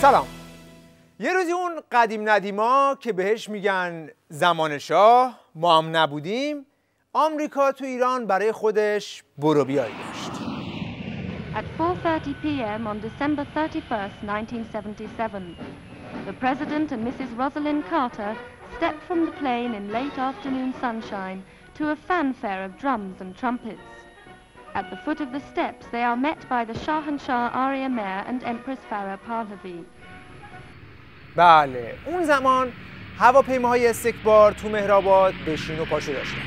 سلام. یه روزی اون قدیم ندیما که بهش میگن زمان شاه، ما هم نبودیم، آمریکا تو ایران برای خودش برو بیایی داشت. At 4:30 p.m. on December 31st, 1977, the President and Mrs. Rosalind Carter stepped from the plane in late afternoon sunshine to a fanfare of drums and trumpets. At the foot of the steps, they are met by the Shahanshah Arya Mehr and Empress Farah Pahlavi. بله، اون زمان هواپیماهای استکبار تو مهرآباد بشین و پاشو داشتن،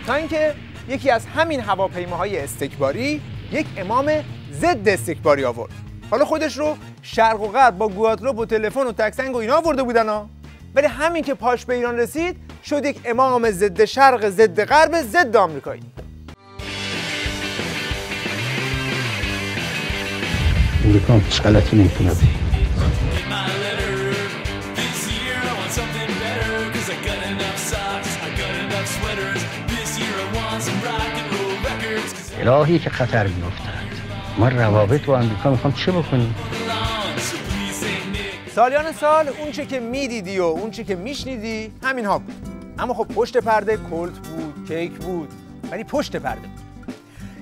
تا اینکه یکی از همین هواپیماهای استکباری یک امام ضد استکباری آورد. حالا خودش رو شرق و غرب با گواتلوپ و تلفن و تکسنگ و اینا آورده بودن ها، ولی همین که پاش به ایران رسید شد یک امام ضد شرق، ضد غرب، ضد آمریکایی. امریکا هیچ غلطی نمیتونه بگه. الهی که خطر بیفتد. ما روابط با امریکا میخوام چه بکنیم؟ سالیان سال اون چه که میدیدی و اون چه که میشنیدی همین ها بود، اما خب پشت پرده کلت بود، کیک بود، ولی پشت پرده بود.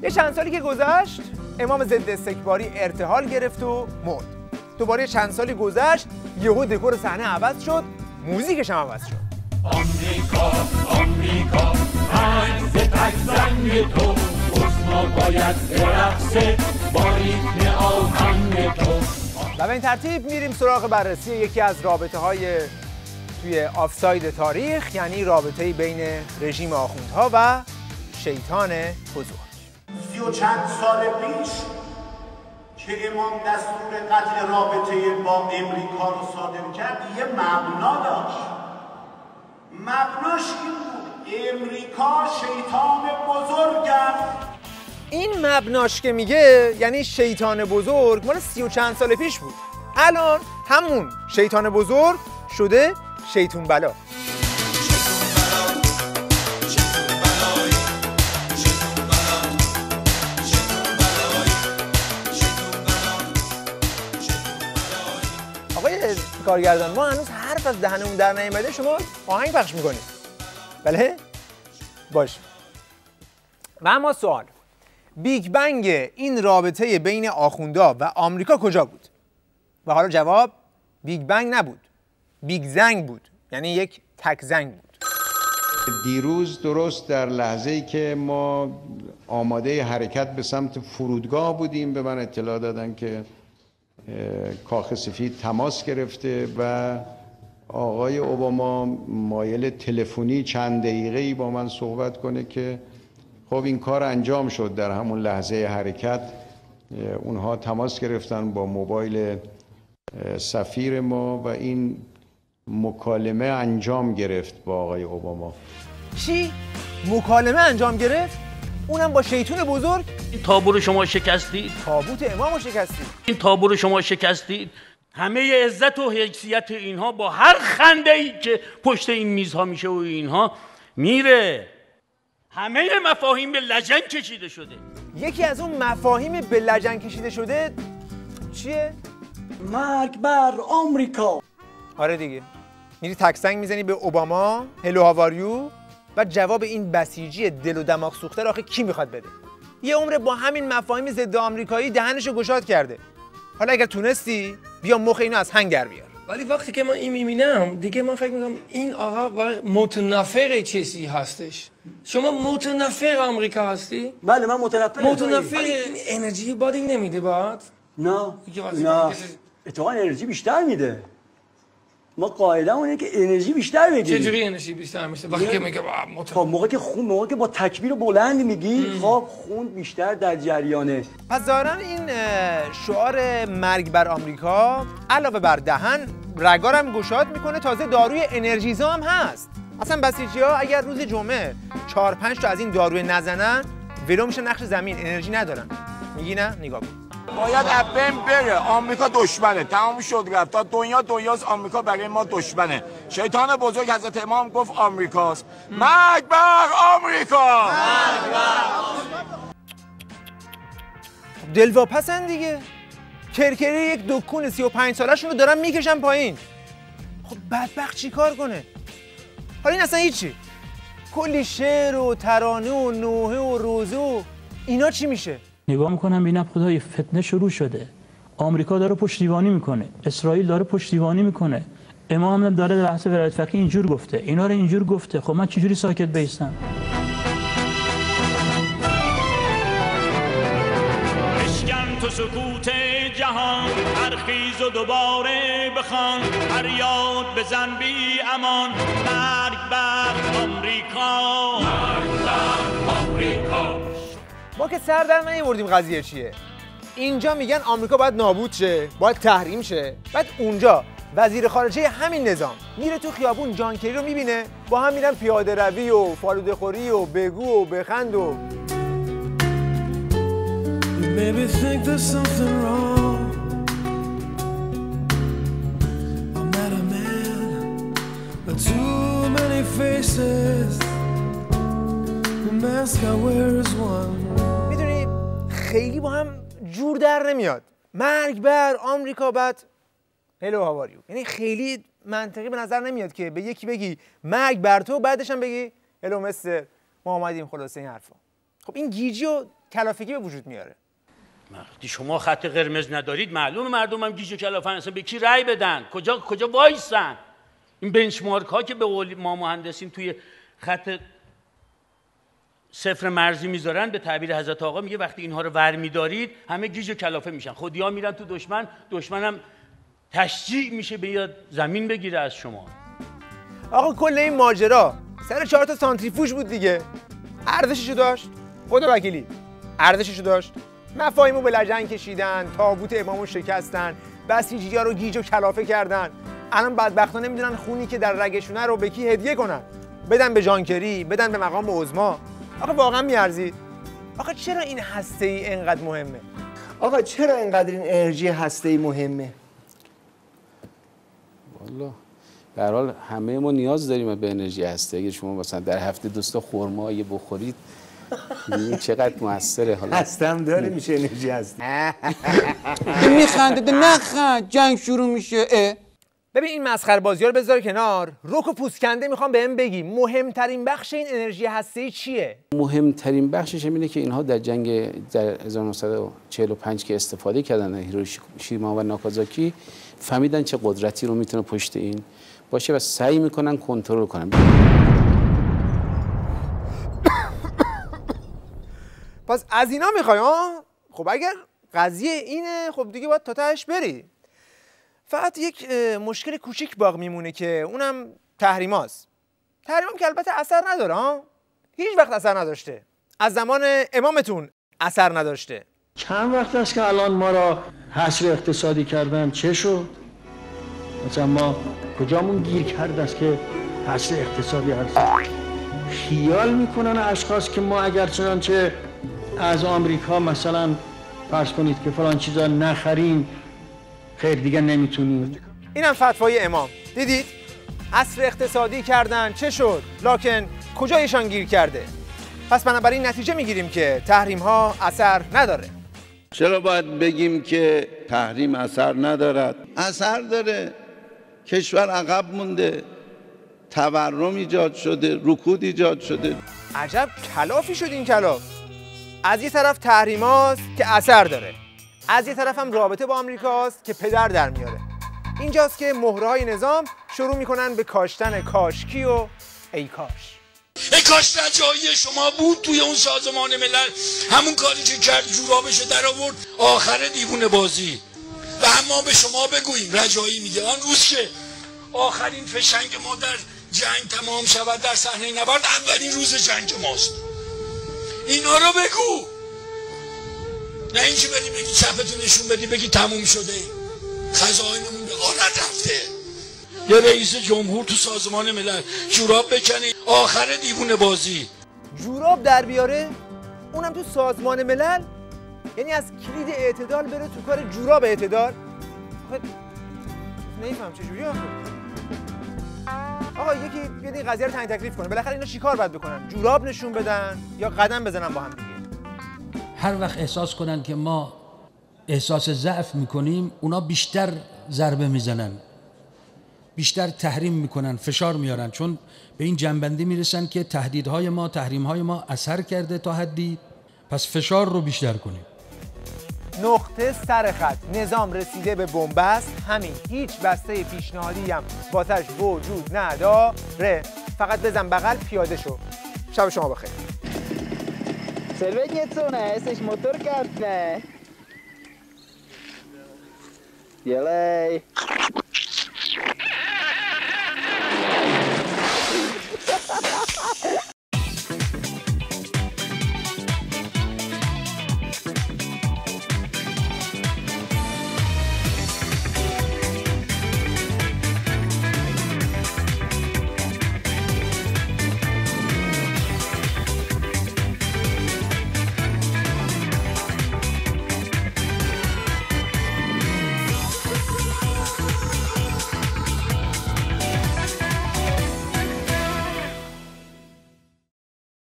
یه چند سالی که گذشت امام ضد استکباری ارتحال گرفت و مرد. دوباره چند سالی گذشت یهو دکور صحنه عوض شد، موزیکش هم عوض شد. آمریکا آمریکا پنج تک‌زنگ تو ما باید برقصه با ریتم آهنگ تو. و به این ترتیب میریم سراغ بررسی یکی از رابطه‌های توی آفساید تاریخ، یعنی رابطه‌ای بین رژیم آخوندها و شیطان بزرگ. 30 و چند سال پیش که امام دستور قطع رابطه با امریکا رو صادر کرد یه مبنا داشت. مبناش این بود امریکا شیطان بزرگ است. این مبناش که میگه یعنی شیطان بزرگ مال 30 و چند سال پیش بود. الان همون شیطان بزرگ شده شیطون بلا. آقای کارگردان، ما هنوز حرف از دهنمون در نیامده شما آهنگ پخش میکنید. بله؟ باشه. و اما سوال، بیگ بنگ این رابطه بین آخوندا و آمریکا کجا بود؟ و حالا جواب بیگ بنگ نبود، بیگ زنگ بود، یعنی یک تک زنگ بود. دیروز درست در لحظه‌ای که ما آماده حرکت به سمت فرودگاه بودیم به من اطلاع دادن که کاخ سفید تماس گرفته و آقای اوباما مایل تلفنی چند دقیقه‌ای با من صحبت کنه که خب این کار انجام شد. در همون لحظه حرکت اونها تماس گرفتن با موبایل سفیر ما و این مکالمه انجام گرفت با آقای اوباما. چی؟ مکالمه انجام گرفت؟ اونم با شیطون بزرگ؟ این تابور شما شکستید؟ تابوت امامو شکستید؟ این تابور شما شکستید؟ همه عزت و حیثیت اینها با هر خنده‌ای که پشت این میزها میشه و اینها میره. همه مفاهیم به لجن کشیده شده. یکی از اون مفاهیم به لجن کشیده شده چیه؟ مرگ بر آمریکا. آره دیگه، میری تکسنگ میزنی به اوباما، هلو هاواریو، و جواب این بسیجی دل و دماغ سوخته رو آخه کی میخواد بده؟ یه عمر با همین مفاهیم ضد آمریکایی دهنشو گشاد کرده. حالا اگر تونستی بیا مخ اینو از هنگر بیار. ولی وقتی که من این میبینم دیگه من فکر میکنم این آقا متنفر چیزی هستش. شما متنفر آمریکا هستی؟ بله من متنفر. این انرژی بادی نمیده بعد؟ نه اتفاقا انرژی بیشتر میده. ما قاعده‌مون اینه که انرژی بیشتر بگیری. چجوری انرژی بیشتر میشه؟ وقتی که میگه خب موقعی که با تکبیر بلند میگی خب خون بیشتر در جریانه. پس ظاهراً این شعار مرگ بر آمریکا علاوه بر دهن رگارم گشاد میکنه، تازه داروی انرژیزا هم هست. اصلا بسیجی‌ها اگر روز جمعه 4-5 تا از این داروی نزنن ولو میشه نقش زمین، انرژی ندارن. میگی نه؟ نگاه کن. باید اپم بره. آمریکا دشمنه، تمام شد رفت. تا دنیاست آمریکا برای ما دشمنه. شیطان بزرگ حضرت امام گفت آمریکاست. مرگ بر آمریکا. دلواپسن دیگه. کرکری یک دکون 35 ساله‌شون رو دارن میکشن پایین. خب بدبخت چی کار کنه؟ حالا این اصلا هیچی. کلی شعر و ترانه و نوحه و روزه و اینا چی میشه؟ نگاه میکنم ببینم خدای فتنه شروع شده. آمریکا داره پشتیبانی میکنه، اسرائیل داره پشتیبانی میکنه، امام هم داره در بحث ولایت فقیه اینجور گفته، اینا رو اینجور گفته. خب من چجوری ساکت بیستم؟ بشکن تو سکوت جهان، برخیز و دوباره بخوان، فریاد بزن بی امان، مرگ بر آمریکا، مرگ بر آمریکا. ما که سر در نیاوردیم قضیه چیه. اینجا میگن آمریکا باید نابود شه، باید تحریم شه. بعد اونجا وزیر خارجه همین نظام میره تو خیابون جان کری رو میبینه، با هم میرن پیاده روی و فالوده خوری و بگو و بخند و میدونی خیلی با هم جور در نمیاد. مرگ بر آمریکا، بعد هلو هاواریو. یعنی خیلی منطقی به نظر نمیاد که به یکی بگی مرگ بر تو، بعدش هم بگی هلو مستر ما اومدیم. خلاصه این حرفا خب این گیجی و کلافگی به وجود میاره. وقتی شما خط قرمز ندارید معلومه مردم هم گیج و کلافن، اصلا به کی رأی بدن؟ کجا وایسن؟ این بنچمارک ها که به قول ما مهندسین توی خط صفر مرزی میذارن، به تعبیر حضرت آقا میگه وقتی اینها رو ور میدارید همه گیج و کلافه میشن، خودیا میرن تو دشمنم تشجیع میشه بیاد زمین بگیره از شما. آقا کل این ماجرا سر 4 تا سانتریفوژ بود دیگه. ارزششو داشت، خدا وکیلی ارزششو داشت. مفاهیمو به لجن کشیدن، تابوت امامو شکستن، بسیجی‌ها رو گیج و کلافه کردن. الان بدبختا نمیدونن خونی که در رگشونه رو به کی هدیه کنن، بدن به جانکری، بدن به مقام عظما. آقا واقعا میارزید؟ آقا چرا این هسته‌ای اینقدر مهمه؟ آقا چرا اینقدر این انرژی هسته‌ای مهمه؟ والا به هر حال همه ما نیاز داریم به انرژی هسته‌ای. اگه شما مثلا در هفته 2 تا خرما بخورید ببینید چقدر موثره. حالا هستم داره میشه انرژی هسته. میخنده نخند، جنگ شروع میشه. ببین این مسخره بازی‌ها رو بذار کنار. رک و پوسکنده میخوام بهم بگی مهمترین بخش این انرژی هسته‌ای چیه؟ مهمترین بخشش اینه که اینها در جنگ در 1945 که استفاده کردن هیروشیما و ناکازاکی، فهمیدن چه قدرتی رو میتونه پشت این باشه و سعی میکنن کنترل کنن. پس از اینا میخوای ها؟ خب اگر قضیه اینه خب دیگه باید تا تهش بری. فقط یک مشکل کوچیک باقی میمونه که اونم تحریماست. تحریمام که البته اثر نداره ها؟ هیچ وقت اثر نداشته. از زمان امامتون اثر نداشته. چند وقت است که الان ما را حصر اقتصادی کردن؟ چه شد؟ مثلا ما کجامون گیر کرده است که حصر اقتصادی هست؟ خیال میکنن اشخاص که ما اگر چنانچه از آمریکا مثلا فرض کنید که فلان چیزا نخریم خیر دیگه نمیتونیم. اینم فتوای امام. دیدید؟ حصر اقتصادی کردن چه شد؟ لکن کجایشان گیر کرده؟ پس بنابراین نتیجه میگیریم که تحریم ها اثر نداره. چرا باید بگیم که تحریم اثر ندارد؟ اثر داره. کشور عقب مونده، تورم ایجاد شده، رکود ایجاد شده. عجب کلافی شد این کلاف. از یه طرف تحریم هاست که اثر داره، از یه طرف هم رابطه با آمریکاست که پدر در میاره. اینجاست که مهرهای نظام شروع میکنن به کاشتن کاشکی و ای کاش. ای کاش رجایی شما بود توی اون سازمان ملل، همون کاری که کرد جورابشو در آورد آخر دیوونه بازی. و اما به شما بگوییم رجایی میگه آن روز که آخرین فشنگ ما در جنگ تمام شود در صحنه نبرد، اولین روز جنگ ماست. اینا رو بگو، نه اینکه بری بگی چپتو نشون بدی بگی تموم شده، خزائنمون به غارت رفته. یه رئیس جمهور تو سازمان ملل جوراب بکنه آخر دیوونه بازی، جوراب در بیاره، اونم تو سازمان ملل. یعنی از کلید اعتدال بره تو کار جوراب اعتدال. نمیفهم چجوری آخه. آقا یکی بیاد این قضیه رو تعیین تکلیف کنه. بالاخره اینا چیکار باید بکنن؟ جوراب نشون بدن یا قدم بزنن با هم دیگه؟ هر وقت احساس کنن که ما احساس ضعف میکنیم اونا بیشتر ضربه میزنن، بیشتر تحریم میکنن، فشار میارن، چون به این جنبندی میرسن که تهدیدهای ما، تحریمهای ما اثر کرده تا حدی، پس فشار رو بیشتر کنیم. نقطه سر خط، نظام رسیده به بنبست، همین، هیچ بسته پیشنهادی هم واسش وجود نداره، فقط بزن بغل پیاده شو. شب شما بخیر. Sırvet sonra es motor kapne. Yelay.